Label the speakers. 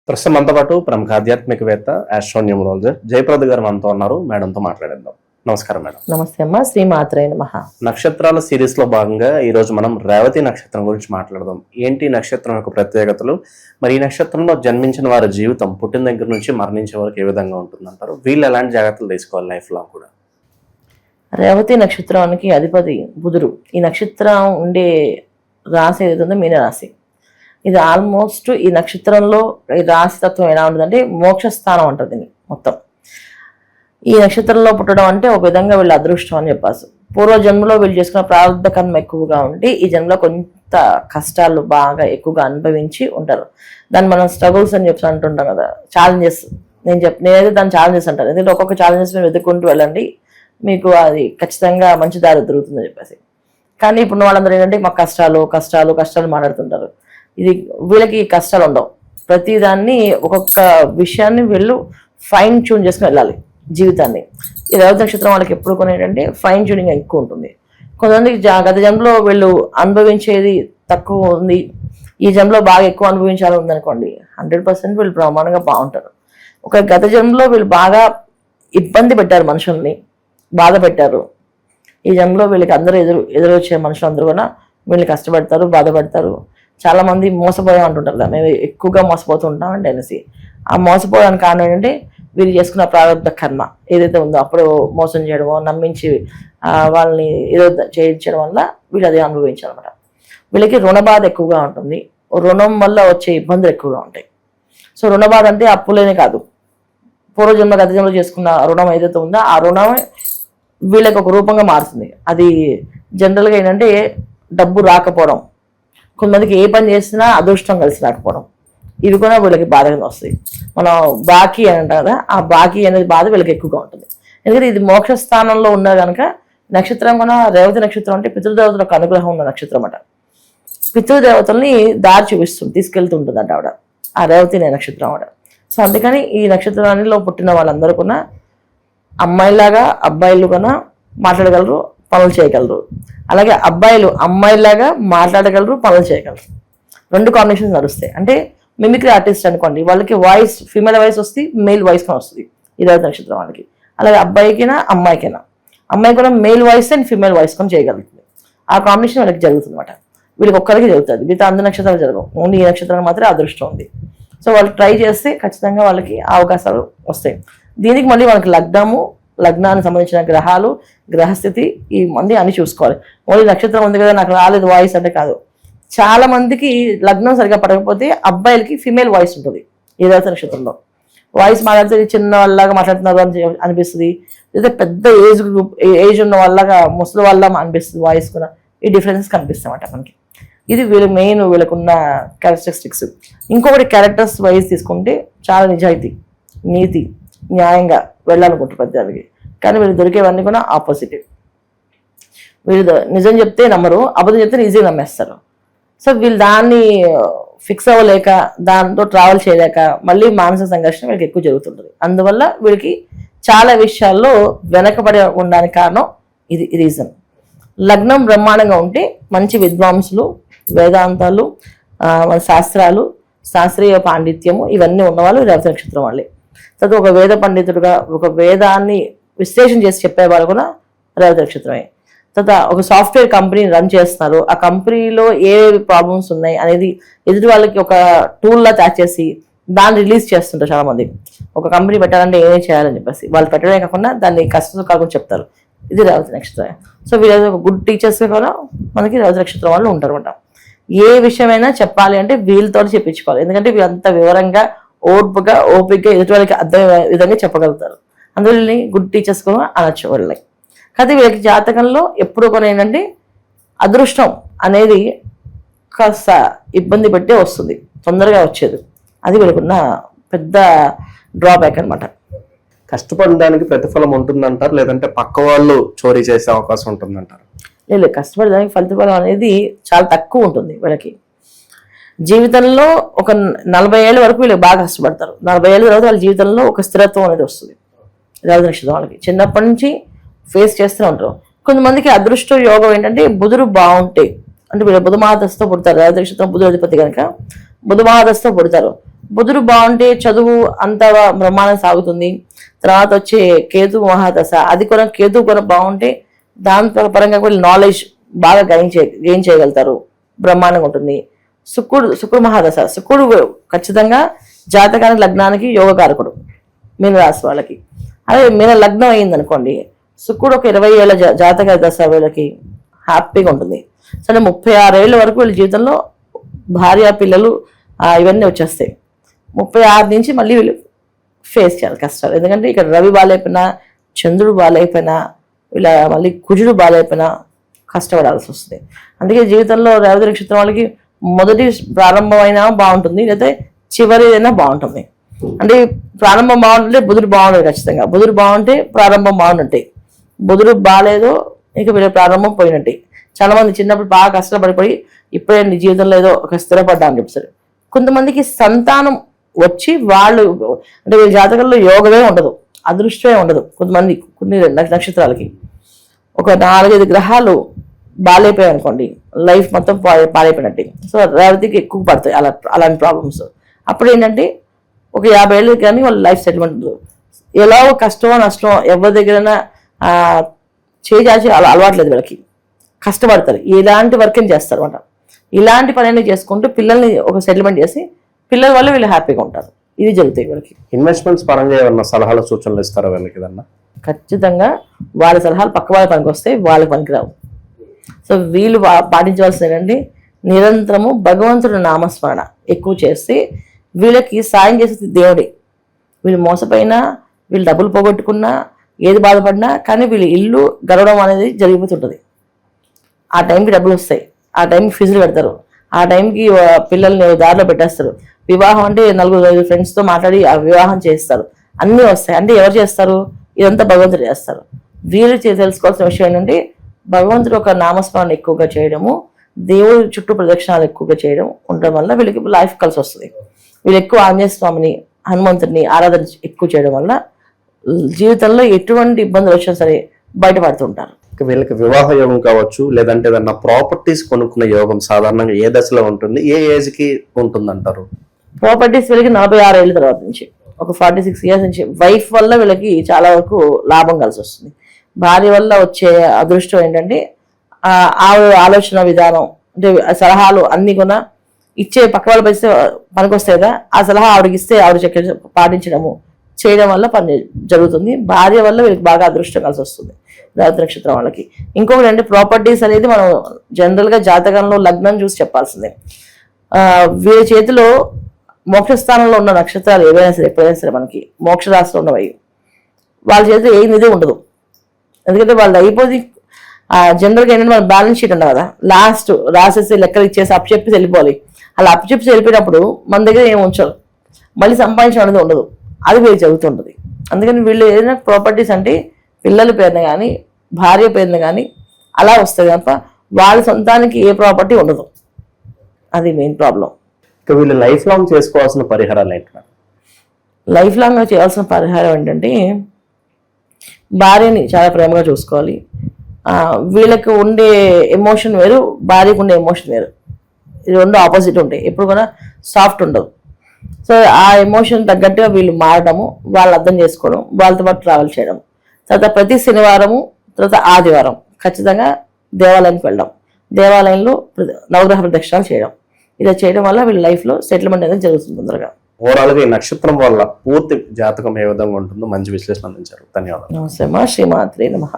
Speaker 1: ప్రస్తుతం మనతో పాటు ప్రముఖ ఆధ్యాత్మికవేత్త ఆస్ట్రోన్యూమరాలజిస్ట్ జయప్రద గారు మనతో ఉన్నారు. మేడంతో మాట్లాడేద్దాం. నమస్కారం మేడం.
Speaker 2: నమస్తే అమ్మ. శ్రీ మాత్రే నమః.
Speaker 1: నక్షత్రాల సిరీస్ లో భాగంగా ఈ రోజు మనం రేవతి నక్షత్రం గురించి మాట్లాడదాం. ఏంటి నక్షత్రం యొక్క ప్రత్యేకతలు, మరి ఈ నక్షత్రంలో జన్మించిన వారి జీవితం పుట్టిన దగ్గర నుంచి మరణించే వరకు ఏ విధంగా ఉంటుందంటారు, వీళ్ళు ఎలాంటి జాగ్రత్తలు తీసుకోవాలి లైఫ్ లో కూడా?
Speaker 2: రేవతి నక్షత్రానికి అధిపతి బుధుడు. ఈ నక్షత్రం ఉండే రాశి ఏదైతుందో మీనరాశి. ఇది ఆల్మోస్ట్ ఈ నక్షత్రంలో ఈ రాశి తత్వం ఎలా ఉంటుందంటే మోక్షస్థానం అంటారు దీన్ని మొత్తం. ఈ నక్షత్రంలో పుట్టడం అంటే ఒక విధంగా వీళ్ళు అదృష్టం అని చెప్పాల్సి. పూర్వజన్మలో వీళ్ళు చేసుకున్న ప్రారంభ కర్మ ఎక్కువగా ఉండి ఈ జన్మలో కొంత కష్టాలు బాగా ఎక్కువగా అనుభవించి ఉంటారు. దాన్ని మనం స్ట్రగుల్స్ అని చెప్పి అంటుంటాం కదా, ఛాలెంజెస్. నేనైతే దాన్ని ఛాలెంజెస్ అంటాను. ఎందుకంటే ఒక్కొక్క ఛాలెంజెస్ మీరు వెతుక్కుంటూ వెళ్ళండి, మీకు అది ఖచ్చితంగా మంచి దారి దొరుకుతుందని చెప్పేసి. కానీ ఇప్పుడు వాళ్ళందరూ ఏంటంటే మాకు కష్టాలు కష్టాలు కష్టాలు మాట్లాడుతుంటారు. ఇది వీళ్ళకి కష్టాలు ఉండవు. ప్రతిదాన్ని ఒక్కొక్క విషయాన్ని వీళ్ళు ఫైన్ ట్యూన్ చేసుకుని వెళ్ళాలి జీవితాన్ని. ఈ రేవతి నక్షత్రం వాళ్ళకి ఎప్పుడు కొన్ని ఏంటంటే ఫైన్ ట్యూనింగ్ ఎక్కువ ఉంటుంది. కొంతమందికి గత జన్మలో వీళ్ళు అనుభవించేది తక్కువ ఉంది, ఈ జన్మలో బాగా ఎక్కువ అనుభవించాలని ఉందనుకోండి, 100% వీళ్ళు ప్రమాణంగా బాగుంటారు. ఒక గత జన్మలో వీళ్ళు బాగా ఇబ్బంది పెట్టారు, మనుషుల్ని బాధ పెట్టారు. ఈ జన్మలో వీళ్ళకి అందరూ ఎదురొచ్చే మనుషులు అందరూ కూడా వీళ్ళు కష్టపడతారు, బాధపడతారు. చాలా మంది మోసపోయాం అంటుంటారు కదా, మేము ఎక్కువగా మోసపోతుంటామండి అనేసి. ఆ మోసపోవడానికి కారణం ఏంటంటే వీళ్ళు చేసుకున్న ప్రారంభ కర్మ ఏదైతే ఉందో అప్పుడు మోసం చేయడమో నమ్మించి వాళ్ళని ఏదో చేయించడం వల్ల వీళ్ళు అదే అనుభవించాలన్నమాట. వీళ్ళకి రుణ బాధ ఎక్కువగా ఉంటుంది. రుణం వల్ల వచ్చే ఇబ్బందులు ఎక్కువగా ఉంటాయి. సో రుణ బాధ అంటే అప్పులేనే కాదు, పూర్వజన్మ గత జన్మలో చేసుకున్న రుణం ఏదైతే ఉందో ఆ రుణం వీళ్ళకి ఒక రూపంగా మారుతుంది. అది జనరల్గా ఏంటంటే డబ్బు రాకపోవడం, కొంతమందికి ఏ పని చేసినా అదృష్టం కలిసి రాకపోవడం, ఇవి కూడా వీళ్ళకి బాధగా వస్తాయి. మనం బాకీ అని అంటాం కదా, ఆ బాకీ అనేది బాధ వీళ్ళకి ఎక్కువగా ఉంటుంది. ఎందుకంటే ఇది మోక్ష స్థానంలో ఉన్న కనుక నక్షత్రం కూడా రేవతి నక్షత్రం అంటే పితృదేవతలకు అనుగ్రహం ఉన్న నక్షత్రం అన్నమాట. పితృదేవతల్ని దారి చూపిస్తుంది, తీసుకెళ్తుంటుంది అంట ఆవిడ, ఆ రేవతి నక్షత్రం ఆవిడ. సో అందుకని ఈ నక్షత్రాలలో పుట్టిన వాళ్ళందరూ కూడా అమ్మాయిలాగా అబ్బాయిలు కూడా మాట్లాడగలరు, పనులు చేయగలరు. అలాగే అబ్బాయిలు అమ్మాయిలాగా మాట్లాడగలరు, పనులు చేయగలరు. రెండు కాంబినేషన్స్ నడుస్తాయి. అంటే మిమిక్రీ ఆర్టిస్ట్ అనుకోండి, వాళ్ళకి వాయిస్ ఫీమేల్ వాయిస్ వస్తుంది, మేల్ వాయిస్ కూడా వస్తుంది ఈ రేవతి నక్షత్రం వాళ్ళకి. అలాగే అబ్బాయికైనా అమ్మాయికైనా, అమ్మాయి కూడా male voice and female voice కూడా చేయగలుగుతుంది. ఆ కాంబినేషన్ వాళ్ళకి జరుగుతుంది అనమాట. వీళ్ళకి ఒక్కరికి జరుగుతుంది, మిగతా అందరి నక్షత్రాలు జరగవు, ఓన్లీ ఈ నక్షత్రానికి మాత్రమే అదృష్టం ఉంది. సో వాళ్ళు ట్రై చేస్తే ఖచ్చితంగా వాళ్ళకి అవకాశాలు వస్తాయి. దీనికి మళ్ళీ వాళ్ళకి లగ్నానికి సంబంధించిన గ్రహాలు, గ్రహస్థితి ఈ మంది అన్ని చూసుకోవాలి. ఓన్లీ నక్షత్రం ఉంది కదా నాకు రాలేదు వాయిస్ అంటే కాదు. చాలా మందికి లగ్నం సరిగా పడకపోతే అబ్బాయిలకి ఫీమేల్ వాయిస్ ఉంటుంది ఈ రేవతి నక్షత్రంలో. వాయిస్ మాట్లాడితే చిన్న వాళ్ళలాగా మాట్లాడుతున్నారు అని అనిపిస్తుంది, లేదా పెద్ద ఏజ్ ఉన్న వాళ్ళగా ముసలి వాళ్ళ అనిపిస్తుంది వాయిస్ కూడా. ఈ డిఫరెన్సెస్ కనిపిస్తాయి అన్నమాట మనకి. ఇది వీళ్ళకున్న క్యారెక్టరిస్టిక్స్. ఇంకొకటి క్యారెక్టర్స్ వైజ్ తీసుకుంటే చాలా నిజాయితీ, నీతి, న్యాయంగా వెళ్ళాలనుకుంటారు ప్రతి. కానీ వీళ్ళు దొరికేవన్నీ కూడా ఆపోజిటివ్. వీళ్ళు నిజం చెప్తే నమ్మరు, అబద్ధం చెప్తే ఈజీగా నమ్మేస్తారు. సో వీళ్ళు దాన్ని ఫిక్స్ అవ్వలేక, దాంతో ట్రావెల్ చేయలేక మళ్ళీ మానసిక సంఘర్షణ వీళ్ళకి ఎక్కువ జరుగుతుంటుంది. అందువల్ల వీళ్ళకి చాలా విషయాల్లో వెనకబడి ఉండడానికి కారణం ఇది రీజన్. లగ్నం బ్రహ్మాండంగా ఉంటే మంచి విద్వాంసులు, వేదాంతాలు, శాస్త్రాలు, శాస్త్రీయ పాండిత్యము ఇవన్నీ ఉన్నవాళ్ళు రేవతి నక్షత్రం వాళ్ళే. తర్వాత ఒక వేద పండితుడుగా ఒక వేదాన్ని విశ్లేషణ చేసి చెప్పేవాళ్ళు కూడా రేవతి నక్షత్రమే. తర్వాత ఒక సాఫ్ట్వేర్ కంపెనీని రన్ చేస్తున్నారు, ఆ కంపెనీలో ఏ ప్రాబ్లమ్స్ ఉన్నాయి అనేది ఎదుటి వాళ్ళకి ఒక టూల్లా తయారు చేసి దాన్ని రిలీజ్ చేస్తుంటారు చాలా మంది. ఒక కంపెనీ పెట్టాలంటే ఏమేమి చేయాలని చెప్పేసి వాళ్ళు పెట్టడమే కాకుండా దాన్ని కష్టం కాకుండా చెప్తారు. ఇది రేవతి నక్షత్రం. సో వీళ్ళు ఒక గుడ్ టీచర్స్ కూడా మనకి రేవతి నక్షత్రం వాళ్ళు ఉంటారు అనమాట. ఏ విషయమైనా చెప్పాలి అంటే వీళ్ళతో చెప్పించుకోవాలి. ఎందుకంటే వీళ్ళంత వివరంగా ఓపికగా ఎదుటి వాళ్ళకి అర్థమయ్యే విధంగా చెప్పగలుగుతారు. అందువల్ల గుడ్ టీచర్స్ కూడా అనొచ్చు వాళ్ళకి. కాకపోతే వీళ్ళకి జాతకంలో ఎప్పుడు కూడా ఏంటంటే అదృష్టం అనేది కాస్త ఇబ్బంది పెట్టే వస్తుంది, తొందరగా వచ్చేది. అది వీళ్ళకున్న పెద్ద డ్రాబ్యాక్ అనమాట.
Speaker 1: కష్టపడడానికి ప్రతిఫలం ఉంటుందంటారు, లేదంటే పక్క వాళ్ళు చోరీ చేసే అవకాశం ఉంటుందంటారు?
Speaker 2: లేదు, కష్టపడడానికి ఫలితఫలం అనేది చాలా తక్కువ ఉంటుంది వీళ్ళకి. జీవితంలో ఒక 40 ఏళ్ళ వరకు వీళ్ళు బాగా కష్టపడతారు. 40 ఏళ్ళ తర్వాత వాళ్ళ జీవితంలో ఒక స్థిరత్వం అనేది వస్తుంది రేవతి నక్షత్రం వాళ్ళకి. చిన్నప్పటి నుంచి ఫేస్ చేస్తూనే ఉంటారు. కొంతమందికి అదృష్ట యోగం ఏంటంటే బుధుడు బాగుంటే, అంటే వీళ్ళు బుధ మహాదశతో పుడతారు. రేవతి నక్షత్రం బుధుడు అధిపతి కనుక బుధ మహాదశతో పుడతారు. బుధుడు బాగుంటే చదువు అంత బ్రహ్మాండం సాగుతుంది. తర్వాత వచ్చే కేతు మహాదశ, అది కూడా కేతు కూడా బాగుంటే దాని పరంగా కూడా నాలెడ్జ్ బాగా గెయిన్ చేయగలుగుతారు, బ్రహ్మాండంగా ఉంటుంది. శుక్రుడు మహాదశ, శుక్రుడు ఖచ్చితంగా జాతకానికి లగ్నానికి యోగకారకుడు మీనరాశి వాళ్ళకి. అదే మీన లగ్నం అయింది అనుకోండి, శుక్రుడు ఒక 20 ఏళ్ళ జాతక దశ వీళ్ళకి హ్యాపీగా ఉంటుంది. సరే 36 ఏళ్ళ వరకు వీళ్ళ జీవితంలో భార్య పిల్లలు ఇవన్నీ వచ్చేస్తాయి. 36 నుంచి మళ్ళీ వీళ్ళు ఫేస్ చేయాలి కష్టాలు. ఎందుకంటే ఇక్కడ రవి బాగాలేకపోయినా, చంద్రుడు బాగాలేకపోయినా, వీళ్ళ మళ్ళీ కుజుడు బాగాలేకపోయినా కష్టపడాల్సి వస్తుంది. అందుకే జీవితంలో రేవతి నక్షత్రం వాళ్ళకి మొదటి ప్రారంభమైనా బాగుంటుంది, లేకపోతే చివరిదైనా బాగుంటుంది. అంటే ప్రారంభం బాగుంటుంటే బుధుడు బాగుంటుంది ఖచ్చితంగా. బుధుడు బాగుంటే ప్రారంభం బాగుంటుంటాయి. బుధుడు బాగాలేదు ఇక వీళ్ళ ప్రారంభం పోయినట్టే. చాలా మంది చిన్నప్పుడు బాగా కష్టపడిపోయి ఇప్పుడే నీ జీవితంలో ఏదో ఒక స్థిరపడ్డా అని చెప్తారు. కొంతమందికి సంతానం వచ్చి వాళ్ళు అంటే వీళ్ళ జాతకంలో యోగమే ఉండదు, అదృష్టమే ఉండదు. కొన్ని నక్షత్రాలకి ఒక 4-5 గ్రహాలు బాగాలేపోయాయి అనుకోండి, లైఫ్ మొత్తం పాడైపోయినట్టే. సో రేవతికి ఎక్కువ పడతాయి అలాంటి ప్రాబ్లమ్స్. అప్పుడు ఏంటంటే ఒక 50 ఏళ్ళకి కానీ వాళ్ళ లైఫ్ సెటిల్మెంట్ ఉండదు. ఎలా కష్టమో నష్టమో ఎవరి దగ్గరైనా చేసి అలా అలవాట్లేదు వీళ్ళకి, కష్టపడతారు, ఎలాంటి వర్క్ ఏం చేస్తారు అనమాట. ఇలాంటి పని చేసుకుంటూ పిల్లల్ని ఒక సెటిల్మెంట్ చేసి పిల్లల వల్ల వీళ్ళు హ్యాపీగా ఉంటారు. ఇది జరుగుతాయి వీళ్ళకి.
Speaker 1: ఇన్వెస్ట్మెంట్స్ పరంగా ఏమన్నా సలహాలు సూచనలు ఇస్తారా వీళ్ళకి? ఏదన్నా
Speaker 2: ఖచ్చితంగా వాళ్ళ సలహాలు పక్క వాళ్ళ పనికి వస్తే వాళ్ళకి పనికిరావు. సో వీళ్ళు పాటించవలసింది ఏంటంటే నిరంతరము భగవంతుడి నామస్మరణ ఎక్కువ చేస్తే వీళ్ళకి సాయం చేసేది దేవుడే. వీళ్ళు మోసపోయినా, వీళ్ళు డబ్బులు పోగొట్టుకున్నా, ఏది బాధపడినా కానీ వీళ్ళు ఇల్లు గడవడం అనేది జరిగిపోతుంటుంది. ఆ టైంకి డబ్బులు వస్తాయి, ఆ టైంకి ఫీజులు పెడతారు, ఆ టైంకి పిల్లల్ని దారిలో పెట్టేస్తారు. వివాహం అంటే 4-5 ఫ్రెండ్స్తో మాట్లాడి ఆ వివాహం చేస్తారు, అన్నీ వస్తాయి. అంటే ఎవరు చేస్తారు? ఇదంతా భగవంతుడు చేస్తారు. వీళ్ళు తెలుసుకోవాల్సిన విషయం ఏంటంటే భగవంతుడు ఒక నామస్మరణ ఎక్కువగా చేయడము, దేవుడి చుట్టూ ప్రదక్షిణాలు ఎక్కువగా చేయడం ఉండడం వల్ల వీళ్ళకి లైఫ్ కలిసి వస్తుంది. వీళ్ళు ఎక్కువ ఆంజనేయ స్వామిని, హనుమంతుడిని ఆరాధన ఎక్కువ చేయడం వల్ల జీవితంలో ఎటువంటి ఇబ్బందులు వచ్చినా సరే బయటపడుతుంటారు.
Speaker 1: వీళ్ళకి వివాహ యోగం కావచ్చు, లేదంటే ఏదన్నా ప్రాపర్టీస్ కొనుక్కున్న యోగం సాధారణంగా ఏ దశలో ఉంటుంది, ఏ ఏజ్ కి ఉంటుంది అంటారు?
Speaker 2: ప్రాపర్టీస్ వీళ్ళకి 46 ఏళ్ళ తర్వాత నుంచి, ఒక 46 ఇయర్స్ నుంచి వైఫ్ వల్ల వీళ్ళకి చాలా వరకు లాభం కలిసి వస్తుంది. భార్య వల్ల వచ్చే అదృష్టం ఏంటంటే ఆవిడ ఆలోచన విధానం, అంటే సలహాలు అన్ని కూడా ఇచ్చే పక్క వాళ్ళ పనికి వస్తాయి కదా, ఆ సలహా ఆవిడకి ఇస్తే ఆవిడ పాటించడము చేయడం వల్ల పని జరుగుతుంది. భార్య వల్ల వీళ్ళకి బాగా అదృష్టం కలిసి వస్తుంది రేవతి నక్షత్రం వాళ్ళకి. ఇంకొకటి అంటే ప్రాపర్టీస్ అనేది మనం జనరల్గా జాతకంలో లగ్నం చూసి చెప్పాల్సిందే. వీళ్ళ చేతిలో మోక్షస్థానంలో ఉన్న నక్షత్రాలు ఏవైనా సరే, ఎప్పుడైనా సరే మనకి మోక్ష రాశిలో ఉన్నవి, వాళ్ళ చేతిలో ఏ నిధి ఉండదు. ఎందుకంటే వాళ్ళు అయిపోయి జనరల్గా ఏంటంటే మన బ్యాలెన్స్ షీట్ ఉండదు కదా, లాస్ట్ రాసేసి లెక్కలు ఇచ్చేసి అప్పు చెప్పేసి వెళ్ళిపోవాలి. అలా అప్పు చెప్పేసి వెళ్ళిపోయినప్పుడు మన దగ్గర ఏమి ఉంచారు, మళ్ళీ సంపాదించడం అనేది ఉండదు, అది వీళ్ళు జరుగుతుంటుంది. అందుకని వీళ్ళు ఏదైనా ప్రాపర్టీస్ అంటే పిల్లల పేరున కానీ భార్య పేరున కానీ అలా వస్తుంది తప్ప వాళ్ళ సొంతానికి ఏ ప్రాపర్టీ ఉండదు. అది మెయిన్ ప్రాబ్లం.
Speaker 1: వీళ్ళు లైఫ్ లాంగ్ చేసుకోవాల్సిన పరిహారాలు ఏంటి?
Speaker 2: లైఫ్ లాంగ్ చేయాల్సిన పరిహారం ఏంటంటే భార్యని చాలా ప్రేమగా చూసుకోవాలి. వీళ్ళకి ఉండే ఎమోషన్ వేరు, భార్యకు ఉండే ఎమోషన్ వేరు, ఇది రెండు ఆపోజిట్ ఉంటాయి. ఎప్పుడు కూడా సాఫ్ట్ ఉండదు. సో ఆ ఎమోషన్ తగ్గట్టుగా వీళ్ళు మారడము, వాళ్ళు అర్థం చేసుకోవడం, వాళ్ళతో పాటు ట్రావెల్ చేయడం. తర్వాత ప్రతి శనివారము, తర్వాత ఆదివారం ఖచ్చితంగా దేవాలయానికి వెళ్ళడం, దేవాలయంలో నవగ్రహ ప్రదక్షిణాలు చేయడం. ఇలా చేయడం వల్ల వీళ్ళ లైఫ్లో సెటిల్మెంట్ అనేది జరుగుతుంది తొందరగా.
Speaker 1: ఓవరాల్ గా ఈ నక్షత్రం వల్ల పూర్తి జాతకం ఏ విధంగా ఉంటుందో మంచి విశ్లేషణ అందించారు. ధన్యవాదాలు.
Speaker 2: నమస్తే. శ్రీమాత్రే నమః.